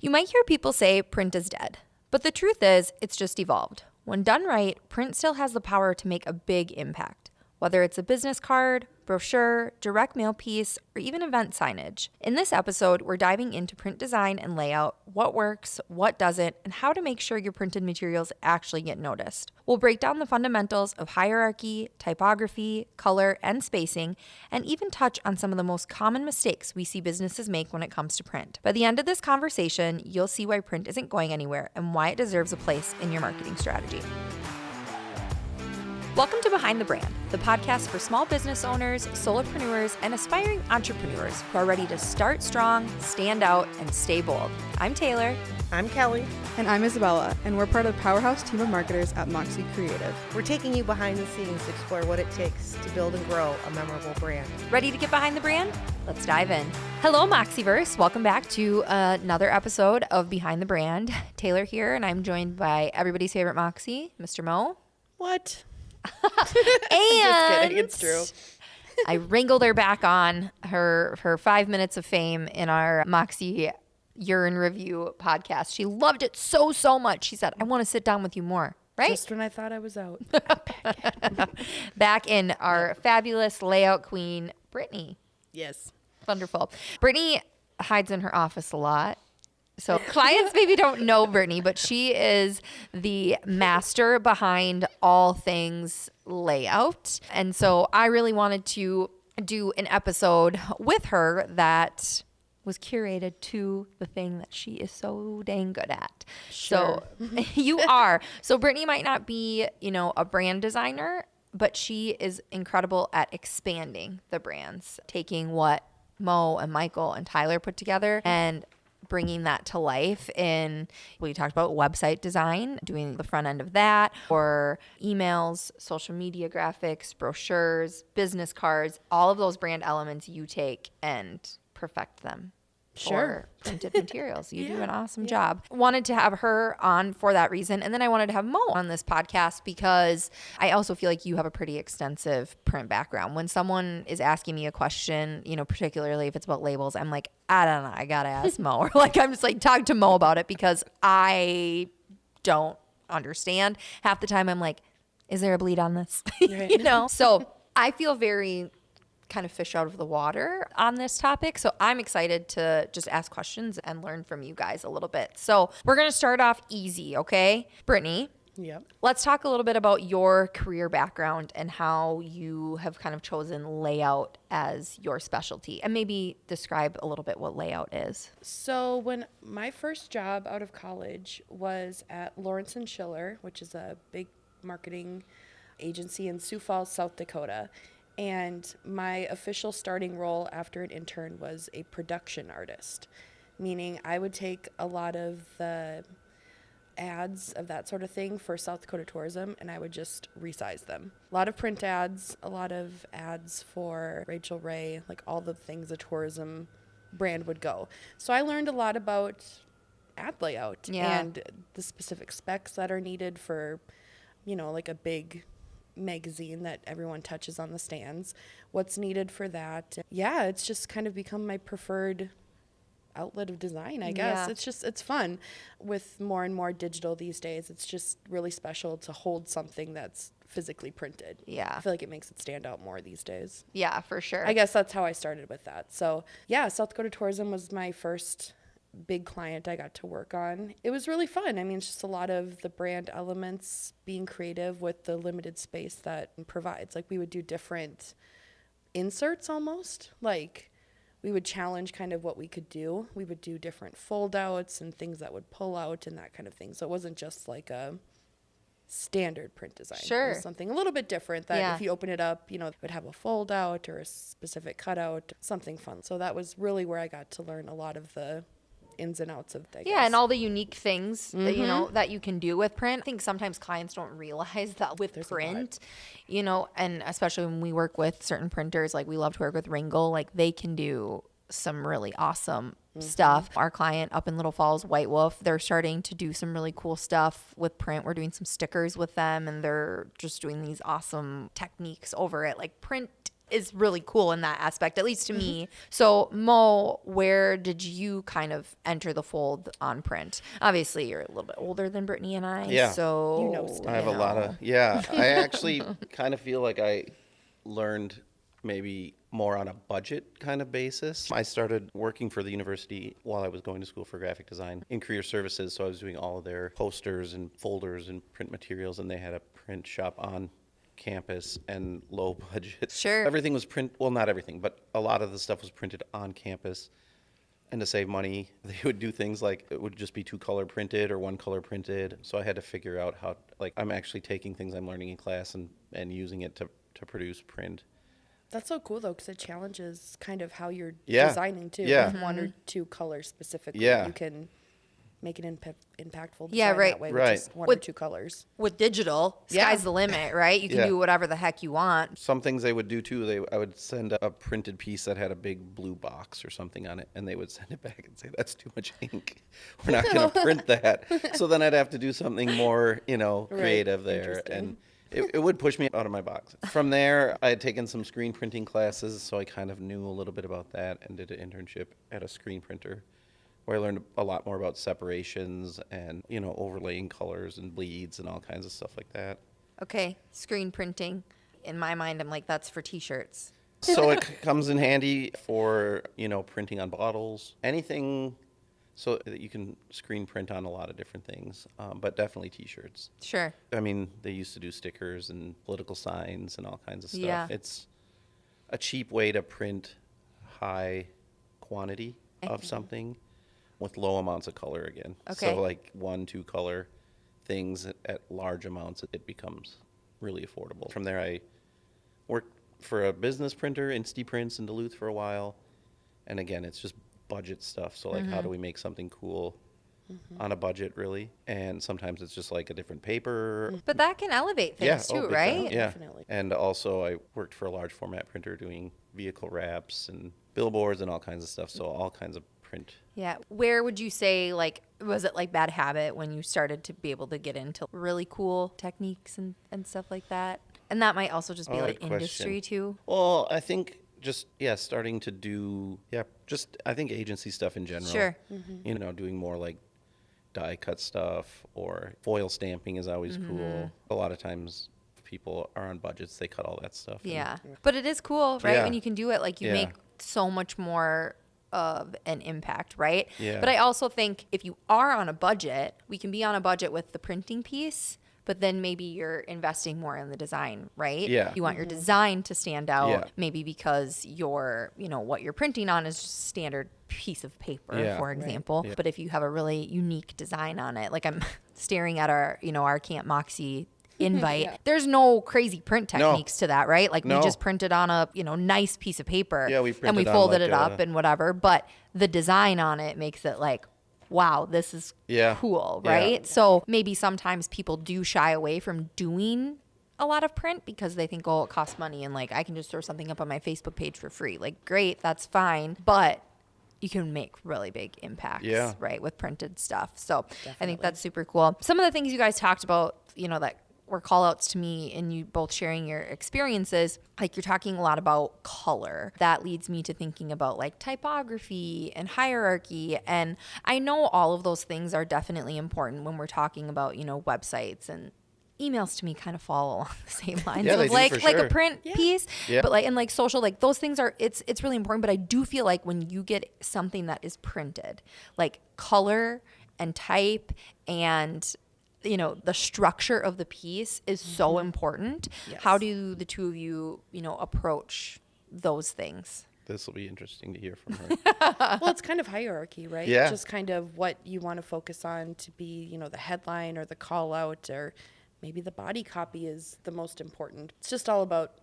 You might hear people say print is dead, but the truth is it's just evolved. When done right, print still has the power to make a big impact, whether it's a business card, brochure, direct mail piece, or even event signage. In this episode, we're diving into print design and layout, what works, what doesn't, and how to make sure your printed materials actually get noticed. We'll break down the fundamentals of hierarchy, typography, color, and spacing, and even touch on some of the most common mistakes we see businesses make when it comes to print. By the end of this conversation, you'll see why print isn't going anywhere and why it deserves a place in your marketing strategy. Welcome to Behind the Brand, the podcast for small business owners, solopreneurs, and aspiring entrepreneurs who are ready to start strong, stand out, and stay bold. I'm Taylor. I'm Kelly. And I'm Isabella, and we're part of the powerhouse team of marketers at Moxie Creative. We're taking you behind the scenes to explore what it takes to build and grow a memorable brand. Ready to get behind the brand? Let's dive in. Hello, Moxieverse. Welcome back to another episode of Behind the Brand. Taylor here, and I'm joined by everybody's favorite Moxie, Mr. Mo. What? And Just kidding, it's true. I wrangled her back on her 5 minutes of fame in our Moxie Urine Review podcast. She loved it so much. She said, I want to sit down with you more. Right? Just when I thought I was out. Back in our fabulous layout queen, Brittany. Yes. Wonderful. Brittany hides in her office a lot. So clients maybe don't know Brittany, but she is the master behind all things layout. And so I really wanted to do an episode with her that was curated to the thing that she is so dang good at. Sure. So you are. So Brittany might not be, a brand designer, but she is incredible at expanding the brands, taking what Mo and Michael and Tyler put together and bringing that to life in, we talked about website design, doing the front end of that, or emails, social media graphics, brochures, business cards, all of those brand elements you take and perfect them. Sure. For printed materials. You do an awesome job. Wanted to have her on for that reason. And then I wanted to have Mo on this podcast because I also feel like you have a pretty extensive print background. When someone is asking me a question, particularly if it's about labels, I'm like, I don't know, I got to ask Mo. Or I'm just talk to Mo about it because I don't understand. Half the time I'm like, is there a bleed on this? Right. So I feel very kind of fish out of the water on this topic. So I'm excited to just ask questions and learn from you guys a little bit. So we're going to start off easy, okay? Brittany, Yep. let's talk a little bit about your career background and how you have kind of chosen layout as your specialty, and maybe describe a little bit what layout is. So when my first job out of college was at Lawrence and Schiller, which is a big marketing agency in Sioux Falls, South Dakota. And my official starting role after an intern was a production artist, meaning I would take a lot of the ads of that sort of thing for South Dakota tourism and I would just resize them. A lot of print ads, a lot of ads for Rachel Ray, all the things a tourism brand would go. So I learned a lot about ad layout and the specific specs that are needed for, a big magazine that everyone touches on the stands, what's needed for that. Yeah, it's just kind of become my preferred outlet of design, I guess. Yeah. It's fun. With more and more digital these days, it's just really special to hold something that's physically printed. Yeah. I feel like it makes it stand out more these days. Yeah, for sure. I guess that's how I started with that. So yeah, South Dakota Tourism was my first big client I got to work on. It was really fun. I mean, it's just a lot of the brand elements, being creative with the limited space that it provides. We would do different inserts almost. We would challenge kind of what we could do. We would do different fold outs and things that would pull out and that kind of thing. So it wasn't just a standard print design. Sure. It was something a little bit different that if you open it up, it would have a fold out or a specific cutout, something fun. So that was really where I got to learn a lot of the ins and outs of things. Yeah, and all the unique things that, that you can do with print. I think sometimes clients don't realize that with print, and especially when we work with certain printers, we love to work with Ringle, they can do some really awesome stuff. Our client up in Little Falls, White Wolf, they're starting to do some really cool stuff with print. We're doing some stickers with them and they're just doing these awesome techniques over it. Print is really cool in that aspect, at least to me. So Mo, where did you kind of enter the fold on print? Obviously, you're a little bit older than Brittany and I. Yeah. So You know stuff. I have a lot of, I actually kind of feel like I learned maybe more on a budget kind of basis. I started working for the university while I was going to school for graphic design in career services. So I was doing all of their posters and folders and print materials, and they had a print shop on campus and low budget. Sure. Everything was well, not everything, but a lot of the stuff was printed on campus. And to save money, they would do things like it would just be 2-color printed or 1-color printed. So I had to figure out how, like, I'm actually taking things I'm learning in class and using it to produce print. That's so cool though, because it challenges kind of how you're Yeah. designing too. Yeah. With 1 or 2 colors specifically. Yeah. You can make an impactful design Yeah, right. that way Right. with just 1 or With- 2 colors. with digital, sky's the limit, right? You can Yeah. do whatever the heck you want. Some things they would do too, I would send a printed piece that had a big blue box or something on it, and they would send it back and say, that's too much ink. We're not going to print that. So then I'd have to do something more, creative there. Interesting. And it would push me out of my box. From there, I had taken some screen printing classes, so I kind of knew a little bit about that and did an internship at a screen printer where I learned a lot more about separations and, overlaying colors and bleeds and all kinds of stuff like that. Okay, screen printing. In my mind, I'm like, that's for T-shirts. So it comes in handy for, printing on bottles, anything so that you can screen print on a lot of different things, but definitely T-shirts. Sure. I mean, they used to do stickers and political signs and all kinds of stuff. Yeah. It's a cheap way to print high quantity of something with low amounts of color again. Okay. So like 1-2 color things at large amounts, it becomes really affordable. From there, I worked for a business printer, Insti Prints in Duluth for a while. And again, it's just budget stuff. So like, how do we make something cool on a budget, really? And sometimes it's just like a different paper. But that can elevate things too, big right? time. Yeah. Definitely. And also I worked for a large format printer doing vehicle wraps and billboards and all kinds of stuff. So all kinds of print. Yeah. Where would you say, like, was it like bad habit when you started to be able to get into really cool techniques and stuff like that? And that might also just be like Good industry question. too. Well, I think just, starting to do, I think agency stuff in general. Sure. Doing more like die cut stuff or foil stamping is always cool. A lot of times people are on budgets, they cut all that stuff. and- Yeah. But it is cool, right? Yeah. When you can do it, like you Yeah. make so much more of an impact, right? Yeah. But I also think if you are on a budget, we can be on a budget with the printing piece, but then maybe you're investing more in the design, right? Yeah. You want your design to stand out, Yeah. maybe because what you're printing on is just a standard piece of paper, Yeah. for Right. example. Yeah. But if you have a really unique design on it, like I'm staring at our Camp Moxie invite, Yeah. there's no crazy print techniques to that, right? Like we No. just printed on a nice piece of paper, Yeah, we and we printed on, folded like, it up and whatever. But the design on it makes it like, wow, this is Yeah. cool, Yeah. right? So maybe sometimes people do shy away from doing a lot of print because they think, oh, it costs money, and like I can just throw something up on my Facebook page for free. Like, great, that's fine, but you can make really big impacts, Yeah. right, with printed stuff. So I think that's super cool. Some of the things you guys talked about, that were call outs to me, and you both sharing your experiences, like you're talking a lot about color. That leads me to thinking about like typography and hierarchy. And I know all of those things are definitely important when we're talking about, websites, and emails to me kind of fall along the same lines Yeah, they of do, like for like a sure. print piece, Yeah. but like and like social, like those things are it's really important. But I do feel like when you get something that is printed, like color and type and the structure of the piece is so important. Yes. How do the two of you approach those things? This will be interesting to hear from her. Well, it's kind of hierarchy, right? Yeah. Just kind of what you want to focus on to be, the headline or the call out, or maybe the body copy is the most important. It's just all about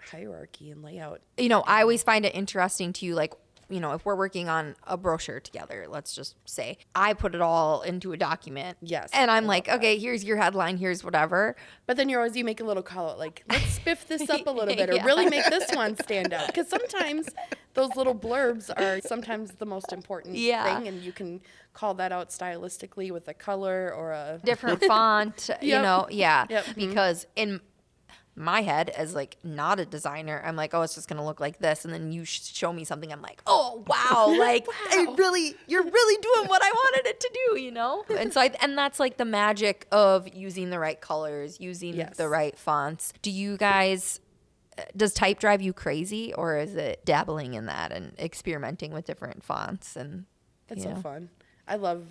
hierarchy and layout. I always find it interesting to like, if we're working on a brochure together, let's just say, I put it all into a document. Yes, And I'm I like, love that. okay, here's your headline, here's whatever. But then you make a little call out, like, let's spiff this up a little bit, or Yeah. really make this one stand out. Because sometimes those little blurbs are sometimes the most important Yeah. thing, and you can call that out stylistically with a color or a Different font, Yep. yeah. Yep. Because my head as like not a designer, I'm like, oh, it's just gonna look like this, and then you show me something, I'm like, oh wow, like you're really doing what I wanted it to do, you know? And so and that's like the magic of using the right colors, using the right fonts. Do you guys? Does type drive you crazy, or is it dabbling in that and experimenting with different fonts? And it's so fun. I love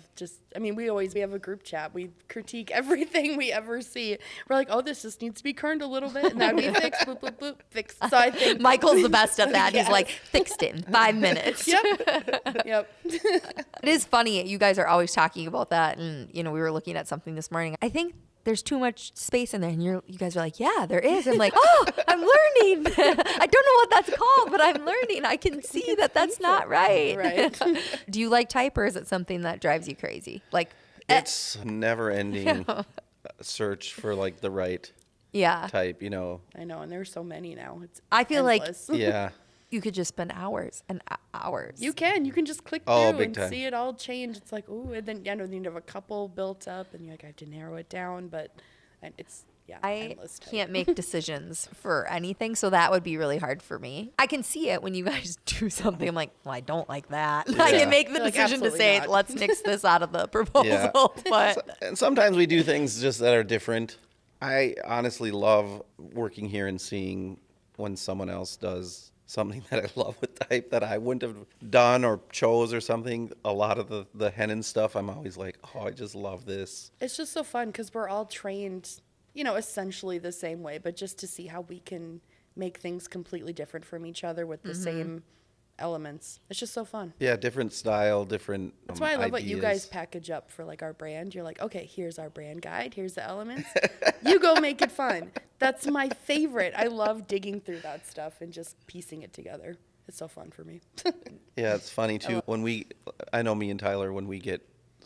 we have a group chat. We critique everything we ever see. We're like, oh, this just needs to be kerned a little bit, and that'd be fixed. Boop, boop, boop, fixed. So I think Michael's the best at that. Yes. He's like, fixed it in 5 minutes. Yep. It is funny. You guys are always talking about that. And, we were looking at something this morning. I think there's too much space in there. And you guys are like, yeah, there is. I'm like, oh, I'm learning. I don't know what that's called, but I'm learning. I can see that that's not right. Right. Do you like type, or is it something that drives you crazy? Like, It's never ending search for like the right type, I know, and there's so many now. It's I feel endless. like Yeah. you could just spend hours and hours. You can just click Oh, through big and time. see it all change. It's like, ooh, and then you have a couple built up, and you're like, I have to narrow it down, but it's I endless type. can't make decisions for anything, so that would be really hard for me. I can see it when you guys do something. I'm like, well, I don't like that. I Yeah. can make the You're like, decision to absolutely say, not. let's nix this out of the proposal. Yeah. But And sometimes we do things just that are different. I honestly love working here and seeing when someone else does something that I love with type that I wouldn't have done or chose or something. A lot of the hennin stuff, I'm always like, oh, I just love this. It's just so fun because we're all trained, essentially the same way, but just to see how we can make things completely different from each other with the same elements. It's just so fun. Yeah, different style, different That's why I love what you guys ideas. package up for like our brand. You're like, okay, here's our brand guide. Here's the elements. You go make it fun. That's my favorite. I love digging through that stuff and just piecing it together. It's so fun for me. Yeah, it's funny too. I know me and Tyler, when we get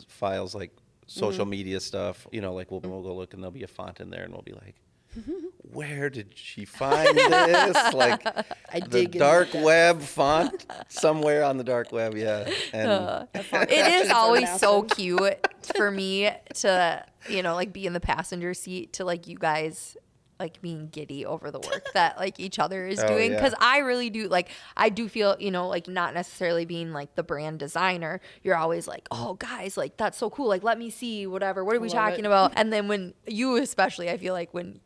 files like social media stuff, like we'll go look and there'll be a font in there and we'll be like, where did she find this? Like I the dig into dark that. web font somewhere on the dark web. Yeah. And it is always so massive. cute for me to, like be in the passenger seat to like you guys like being giddy over the work that like each other is Oh, doing. yeah. Cause I really do I do feel, like not necessarily being like the brand designer, you're always like, oh guys, like that's so cool. Like, let me see whatever. What are we Love talking it. about? And then when you, especially, I feel like when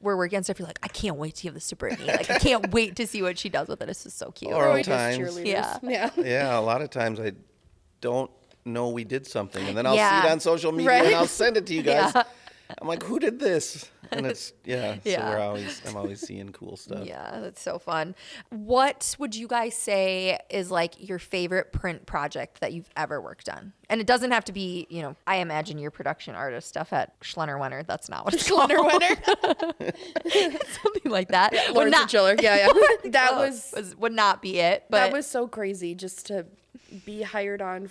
we're working on stuff, you're like, I can't wait to give this to Brittany. Like, I can't wait to see what she does with it. It's just so cute. Or We're just times. cheerleaders. Yeah. Yeah. yeah, a lot of times I don't know we did something, and then I'll Yeah. see it on social media Right. and I'll send it to you guys. Yeah. I'm like, who did this? And it's Yeah. So I'm always seeing cool stuff. Yeah, that's so fun. What would you guys say is like your favorite print project that you've ever worked on? And it doesn't have to be, I imagine your production artist stuff at Schlenner-Wenner. That's not what it's called. Something like that. Would Lawrence not, and Chiller. Yeah. That would not be it. But that was so crazy just to be hired on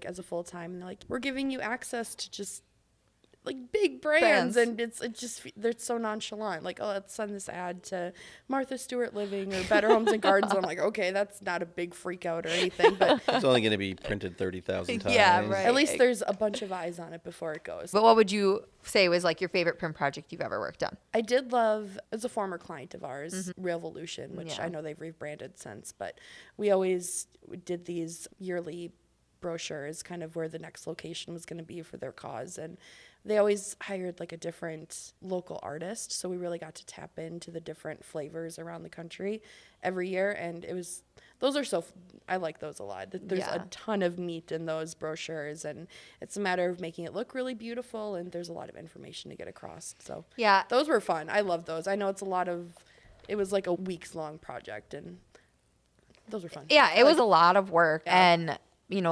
as a full time. And they're like, we're giving you access to just like big brands. And they're so nonchalant. Like, oh, let's send this ad to Martha Stewart Living or Better Homes and Gardens. And I'm like, okay, that's not a big freak out or anything, but It's only going to be printed 30,000 times. Yeah, right. at least there's a bunch of eyes on it before it goes. But what would you say was like your favorite print project you've ever worked on? I did love, as a former client of ours, Revolution, which Yeah. I know they've rebranded since, but we always did these yearly brochures, kind of where the next location was going to be for their cause. And they always hired like a different local artist. So we really got to tap into the different flavors around the country every year. And I like those a lot. There's Yeah. a ton of meat in those brochures, and it's a matter of making it look really beautiful, and there's a lot of information to get across. So Yeah. those were fun. I love those. I know it was like a weeks long project, and those were fun. Yeah, it was a lot of work. Yeah. And,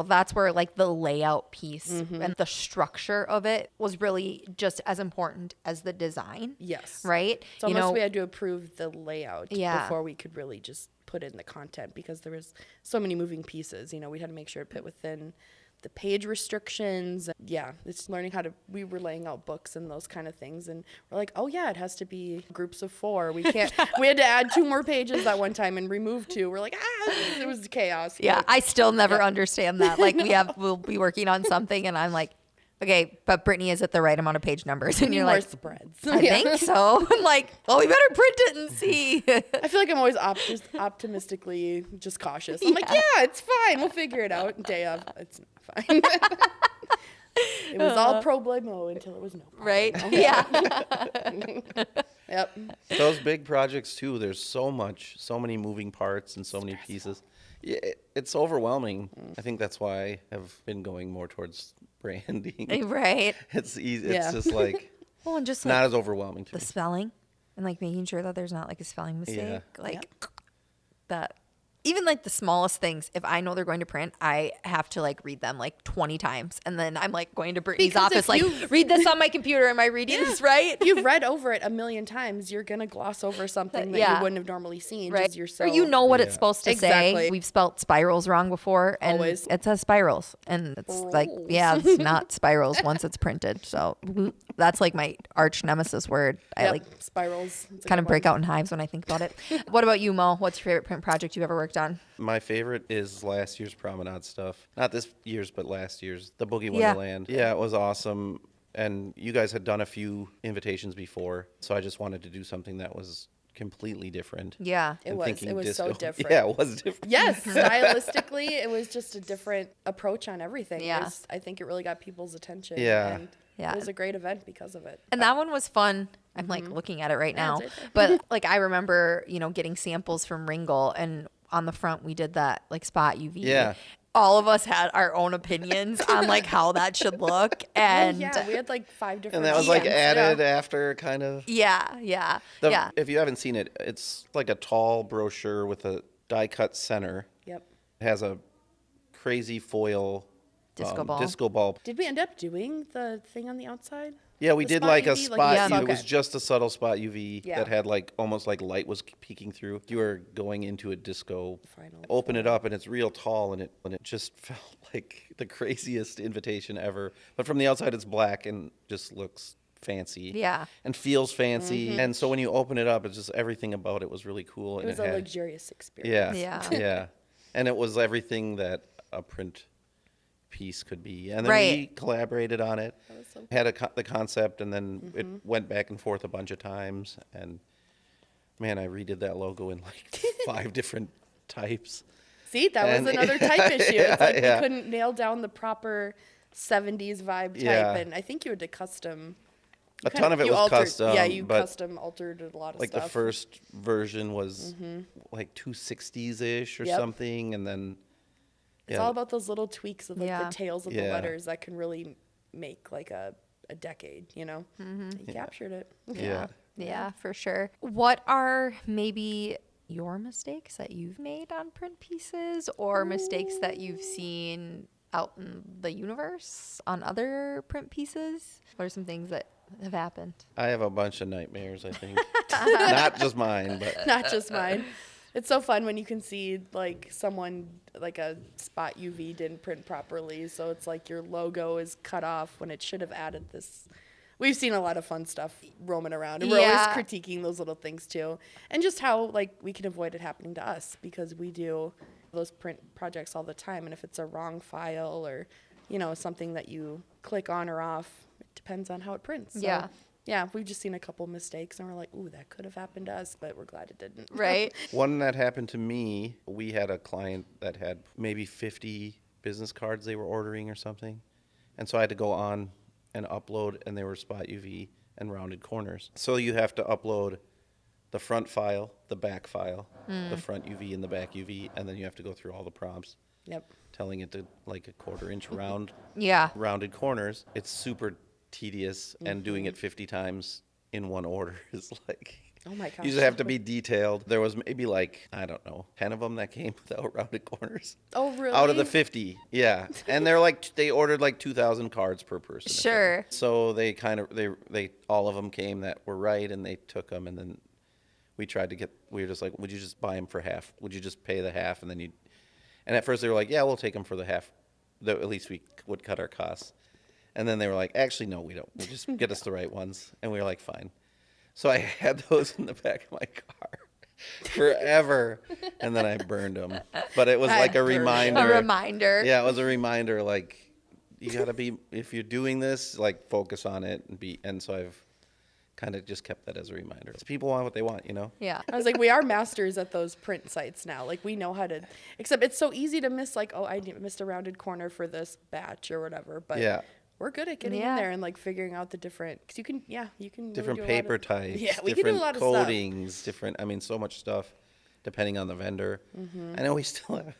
that's where like the layout piece and the structure of it was really just as important as the design. Yes. Right? So we had to approve the layout Yeah. before we could really just put in the content, because there was so many moving pieces. We had to make sure it fit within the page restrictions. Yeah, it's learning we were laying out books and those kind of things. And we're like, oh yeah, it has to be groups of 4. We had to add 2 more pages that one time and remove 2. We're like, it was chaos. Yeah, But I still never understand that. Like we'll be working on something and I'm like, Okay, but Brittany, is it the right amount of page numbers? And you're More like, spreads. I think so. I'm like, well, we better print it and see. I feel like I'm always optimistically just cautious. I'm like, yeah, it's fine. We'll figure it out. Day of, it's not fine. It was all problemo until it was no problemo. Right? Yeah. Yep. Those big projects too, there's so many moving parts and so many pieces. Yeah, it's overwhelming. I think that's why I've been going more towards branding. Right. It's easy. Yeah. It's just like Well, and just not like as overwhelming to the me. spelling and like making sure that there's not like a spelling mistake. Yeah. Like that. Even like the smallest things, if I know they're going to print, I have to like read them like 20 times. And then I'm like going to Brittany's Because office, if like, you- read this on my computer. Am I reading this right? You've read over it a million times. You're gonna gloss over something that Yeah. you wouldn't have normally seen. Right. Just you're so Or you know what it's Yeah. supposed to Exactly. say. We've spelt spirals wrong before, and Always. it says spirals, and it's like, yeah, it's not spirals once it's printed. So that's like my arch nemesis word. I Yep, like spirals. It's a kind good of break one. out in hives when I think about it. What about you, Mo? What's your favorite print project you've ever worked on? My favorite is last year's Promenade stuff. Not this year's, but last year's. The Boogie Yeah. Wonderland. Yeah, it was awesome. And you guys had done a few invitations before, so I just wanted to do something that was completely different. Yeah. It And was. thinking It was so disco. different. Yeah, it was different. Yes, stylistically, it was just a different approach on everything. Yeah. I think it really got people's attention. Yeah. And Yeah. it was a great event because of it. And that one was fun. I'm like looking at it right Yeah, now. it's right there. But like I remember, getting samples from Ringle, and on the front we did that like spot UV. Yeah. All of us had our own opinions on like how that should look. And yeah, we had like 5 different. And that was like options. added Yeah. after kind of. yeah. If you haven't seen it, it's like a tall brochure with a die cut center. Yep. It has a crazy foil Disco ball. Did we end up doing the thing on the outside? Yeah, we The did spot like a UV, spot. like Yeah. It was okay. just a subtle spot UV Yeah. that had like almost like light was peeking through. You were going into a disco. Final Open it up and it's real tall and it just felt like the craziest invitation ever. But from the outside, it's black and just looks fancy. Yeah. And feels fancy. And so when you open it up, it's just everything about it was really cool. It And was a had, luxurious experience. Yeah. Yeah. Yeah. And it was everything that a print piece could be. And then we Right. collaborated on it. That was so Had the concept, and then it went back and forth a bunch of times. And man, I redid that logo in like 5 different types. See, that And- was another type issue. It's like Yeah. we couldn't nail down the proper 70s vibe type. Yeah. And I think you had to custom. A ton of it you was altered, custom. Yeah, you but custom altered a lot of like stuff. the first version was like 260s ish or Yep. something, and then It's all about those little tweaks of like Yeah. the tails of the Yeah. letters that can really make like a decade, you know? You captured it. yeah. Yeah, for sure. What are maybe your mistakes that you've made on print pieces, or mistakes that you've seen out in the universe on other print pieces? What are some things that have happened? I have a bunch of nightmares. I think not just mine, but Not just mine. It's so fun when you can see like someone like a spot UV didn't print properly, so it's like your logo is cut off when it should have added this. We've seen a lot of fun stuff roaming around, and we're Yeah. always critiquing those little things too, and just how like we can avoid it happening to us because we do those print projects all the time, and if it's a wrong file or something that you click on or off, it depends on how it prints. So, Yeah. yeah, we've just seen a couple mistakes, and we're like, ooh, that could have happened to us, but we're glad it didn't. Right? one that happened to me, we had a client that had maybe 50 business cards they were ordering or something. And so I had to go on and upload, and they were spot UV and rounded corners. So you have to upload the front file, the back file, the front UV and the back UV, and then you have to go through all the prompts Yep. telling it to like a 1/4 inch Yeah. rounded corners. It's super tedious, and doing it 50 times in one order is like, Oh my gosh. you just have to be detailed. There was maybe like, I don't know, 10 of them that came without rounded corners. Oh, really? Out of the 50, yeah. And they're like, they ordered like 2,000 cards per person. or Sure. something. So they kind of, they all of them came that were right, and they took them, and then we were just like, would you just buy them for half? Would you just pay the half, and then and at first they were like, yeah, we'll take them for the half. At least we would cut our costs. And then they were like, actually, no, we don't. We'll just get us the right ones. And we were like, fine. So I had those in the back of my car forever, and then I burned them. But it was I like a burned 'em. reminder. A reminder. Yeah, it was a reminder, like, you gotta be, if you're doing this, like focus on it and so I've kind of just kept that as a reminder. People want what they want, you know? Yeah. I was like, we are masters at those print sites now. Like, we know how to, except it's so easy to miss, like, oh, I missed a rounded corner for this batch or whatever. But Yeah. we're good at getting in there and like figuring out the different, because you can really Different do a paper lot of, types, yeah, we can do a different lot of stuff. coatings, different, I mean, so much stuff depending on the vendor. Mm-hmm. I know we still have,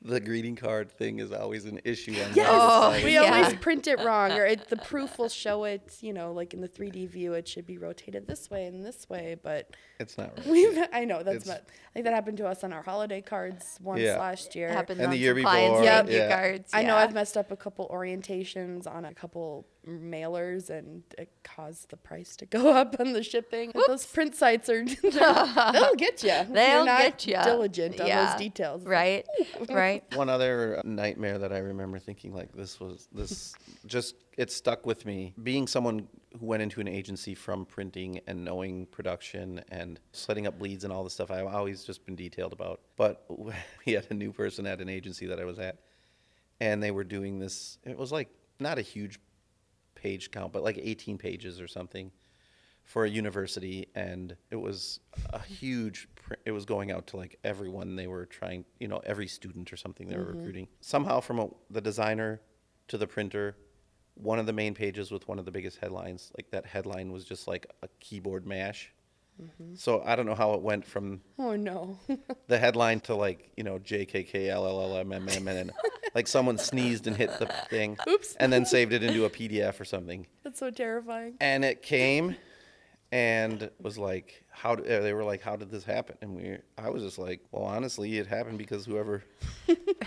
the greeting card thing is always an issue on Yes, websites. we yeah. always print it wrong, or the proof will show it, you know, like in the 3D view, it should be rotated this way and this way, but It's not right. I know that's It's- what, I think that happened to us on our holiday cards once Yeah. last year. Happened And on the year some clients' before, thank you yeah. cards. I know yeah. I've messed up a couple orientations on a couple mailers, and it caused the price to go up on the shipping. Those print sites are, they'll get you. They'll not get you. diligent on Yeah. those details. Right. Right. One other nightmare that I remember thinking like this just, it stuck with me. Being someone who went into an agency from printing and knowing production and setting up bleeds and all the stuff I've always just been detailed about. But we had a new person at an agency that I was at, and they were doing this, it was like not a huge page count, but like 18 pages or something for a university, and it was a huge it was going out to like everyone. They were trying, you know, every student or something they were recruiting. Somehow from the designer to the printer, one of the main pages with one of the biggest headlines, like that headline was just like a keyboard mash. So I don't know how it went from Oh no. the headline to like, you know, JKKLLMMM, and like someone sneezed and hit the thing. Oops. And then saved it into a PDF or something. That's so terrifying. And it came and was like, they were like, how did this happen? And I was just like, well, honestly, it happened because whoever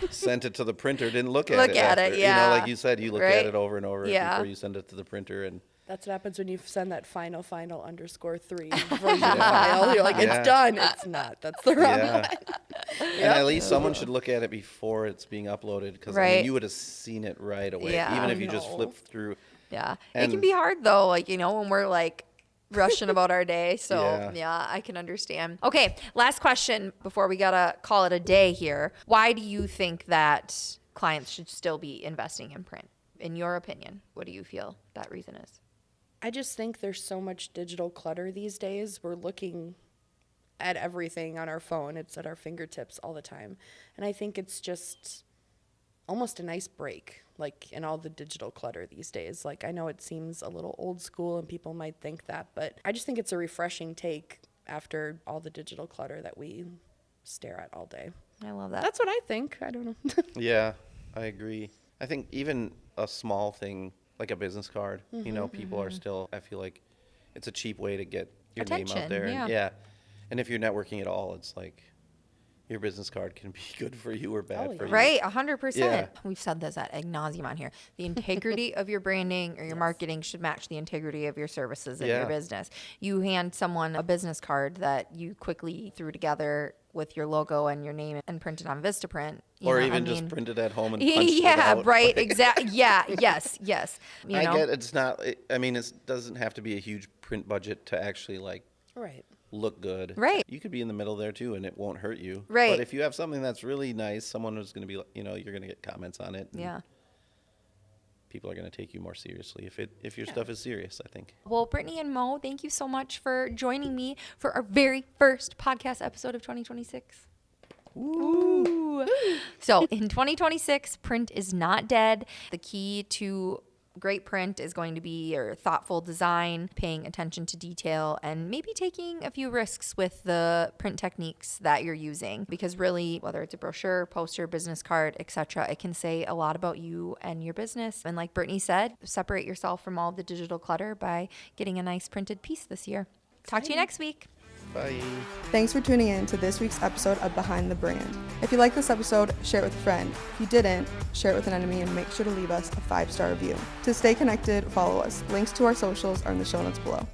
sent it to the printer didn't look at it. Look at it, after. yeah. You know, like you said, you look Right? at it over and over Yeah. before you send it to the printer. And That's what happens when you send that final _3 version file. You're like, Yeah. it's done. It's not. That's the wrong yeah. one. And at least someone should look at it before it's being uploaded, because I Right. mean, you would have seen it right away, Yeah. even if you just No. flipped through. Yeah. It And- can be hard though, like, you know, when we're like rushing about our day. So Yeah. yeah, I can understand. Okay. Last question before we gotta call it a day here. Why do you think that clients should still be investing in print? In your opinion, what do you feel that reason is? I just think there's so much digital clutter these days. We're looking at everything on our phone. It's at our fingertips all the time. And I think it's just almost a nice break, like in all the digital clutter these days. Like, I know it seems a little old school and people might think that, but I just think it's a refreshing take after all the digital clutter that we stare at all day. I love that. That's what I think. I don't know. Yeah, I agree. I think even a small thing like a business card, you know, people are still, I feel like it's a cheap way to get your name Attention, out there. yeah. And, yeah. And if you're networking at all, it's like your business card can be good for you or bad Oh, for yeah. you. Right, 100%. Yeah. We've said this ad nauseum on here. The integrity of your branding or your marketing should match the integrity of your services in your Yeah. business. You hand someone a business card that you quickly threw together with your logo and your name and printed on Vistaprint. Or even just printed at home and punched it yeah, out. right, Like, exactly. Yeah, yes. You know? I get it's not, I mean, it doesn't have to be a huge print budget to actually like Right. look good. Right. You could be in the middle there too and it won't hurt you. Right. But if you have something that's really nice, someone is going to be, you know, you're going to get comments on it. And Yeah. people are going to take you more seriously if your stuff is serious, I think. Well, Brittany and Mo, thank you so much for joining me for our very first podcast episode of 2026. Ooh. So in 2026, print is not dead. The key to great print is going to be your thoughtful design, paying attention to detail, and maybe taking a few risks with the print techniques that you're using. Because really, whether it's a brochure, poster, business card, etc., it can say a lot about you and your business. And like Brittany said, separate yourself from all the digital clutter by getting a nice printed piece this year. Talk to you next week. Bye. Thanks for tuning in to this week's episode of Behind the Brand. If you like this episode, share it with a friend. If you didn't, share it with an enemy and make sure to leave us a 5-star review. To stay connected, follow us. Links to our socials are in the show notes below.